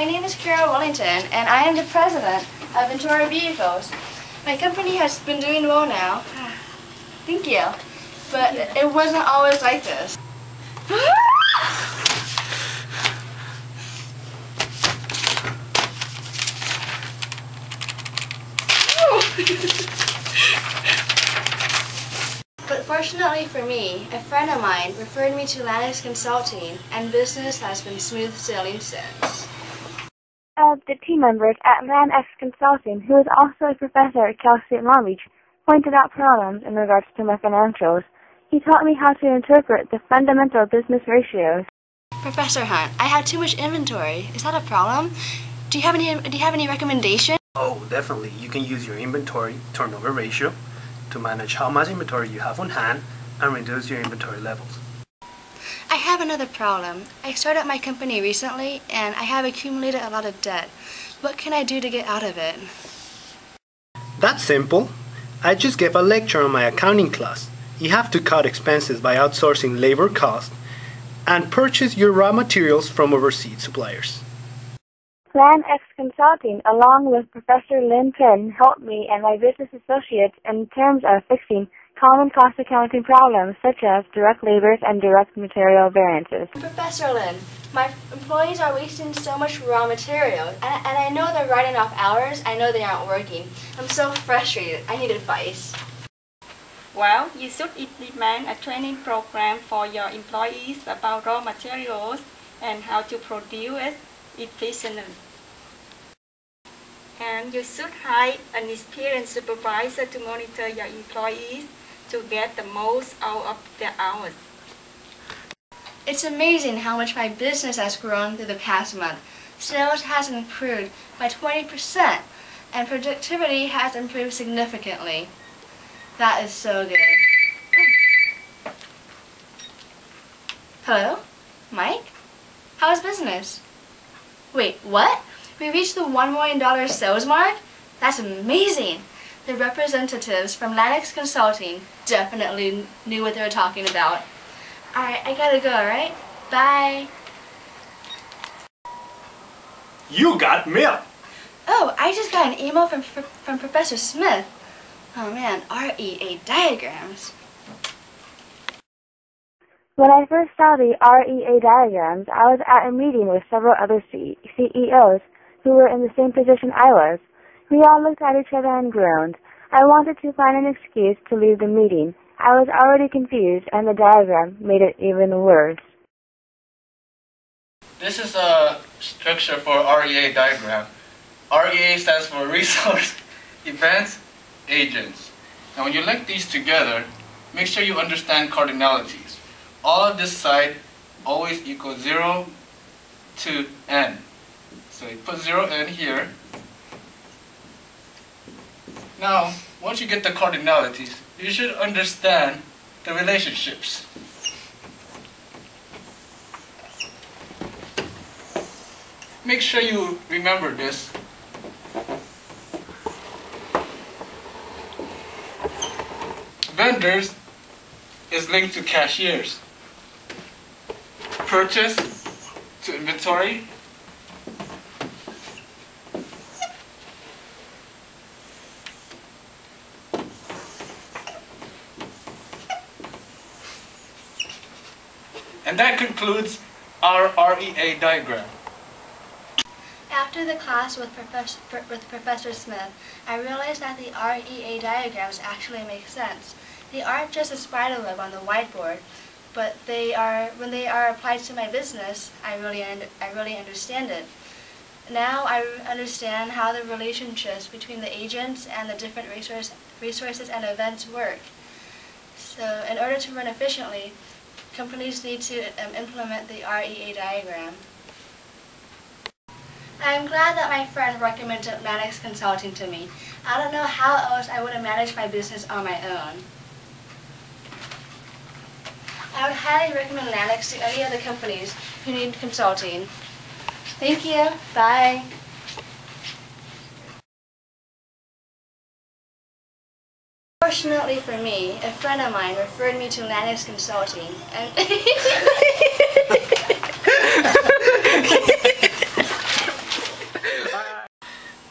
my name is Carol Wellington, and I am the president of Ventura Vehicles. My company has been doing well now. Thank you. But it wasn't always like this. But fortunately for me, a friend of mine referred me to Lennox Consulting, and business has been smooth sailing since. Of the team members at Lennox Consulting, who is also a professor at Cal State Long Beach, pointed out problems in regards to my financials. He taught me how to interpret the fundamental business ratios. Professor Hunt, I have too much inventory. Is that a problem? Do you have any recommendations? Oh, definitely. You can use your inventory turnover ratio to manage how much inventory you have on hand and reduce your inventory levels. I have another problem. I started my company recently and I have accumulated a lot of debt. What can I do to get out of it? That's simple. I just gave a lecture on my accounting class. You have to cut expenses by outsourcing labor costs and purchase your raw materials from overseas suppliers. Lennox Consulting, along with Professor Lin Penn, helped me and my business associates in terms of fixing common cost accounting problems such as direct labors and direct material variances. Professor Lin, my employees are wasting so much raw material, and I know they're writing off hours. I know they aren't working. I'm so frustrated. I need advice. Well, you should implement a training program for your employees about raw materials and how to produce it efficiently. And you should hire an experienced supervisor to monitor your employees to get the most out of their hours. It's amazing how much my business has grown through the past month. Sales has improved by 20%, and productivity has improved significantly. That is so good. Hello? Mike? How's business? Wait, what? We reached the $1 million sales mark? That's amazing! The representatives from Lennox Consulting definitely knew what they were talking about. Alright, I gotta go, alright? Bye! You got mail! Oh, I just got an email from Professor Smith. Oh man, REA diagrams. When I first saw the REA diagrams, I was at a meeting with several other CEOs who were in the same position I was. We all looked at each other and groaned. I wanted to find an excuse to leave the meeting. I was already confused, and the diagram made it even worse. This is a structure for REA diagram. REA stands for Resource, Events, Agents. Now when you link these together, make sure you understand cardinalities. All of this side always equals 0 to n. So you put 0n here. Now, once you get the cardinalities, you should understand the relationships. Make sure you remember this. Vendors is linked to cashiers. Purchase to inventory. And that concludes our REA diagram. After the class with Professor Smith, I realized that the REA diagrams actually make sense. They aren't just a spiderweb on the whiteboard, but when they are applied to my business, I really understand it. Now I understand how the relationships between the agents and the different resources and events work. So in order to run efficiently, companies need to implement the REA diagram. I'm glad that my friend recommended Lennox Consulting to me. I don't know how else I would have managed my business on my own. I would highly recommend Lennox to any other companies who need consulting. Thank you. Bye. Fortunately for me, a friend of mine referred me to Lennox Consulting, and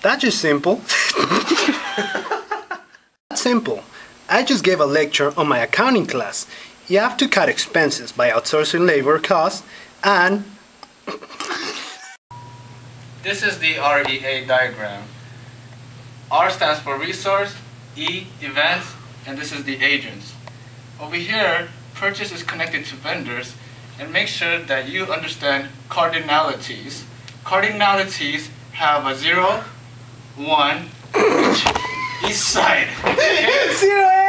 That's just simple. That's simple. I just gave a lecture on my accounting class. You have to cut expenses by outsourcing labor costs and... This is the REA diagram. R stands for resource, E, events, and this is the agents. Over here, purchase is connected to vendors, and make sure that you understand cardinalities. Cardinalities have a 0, 1, each side. Okay? 0!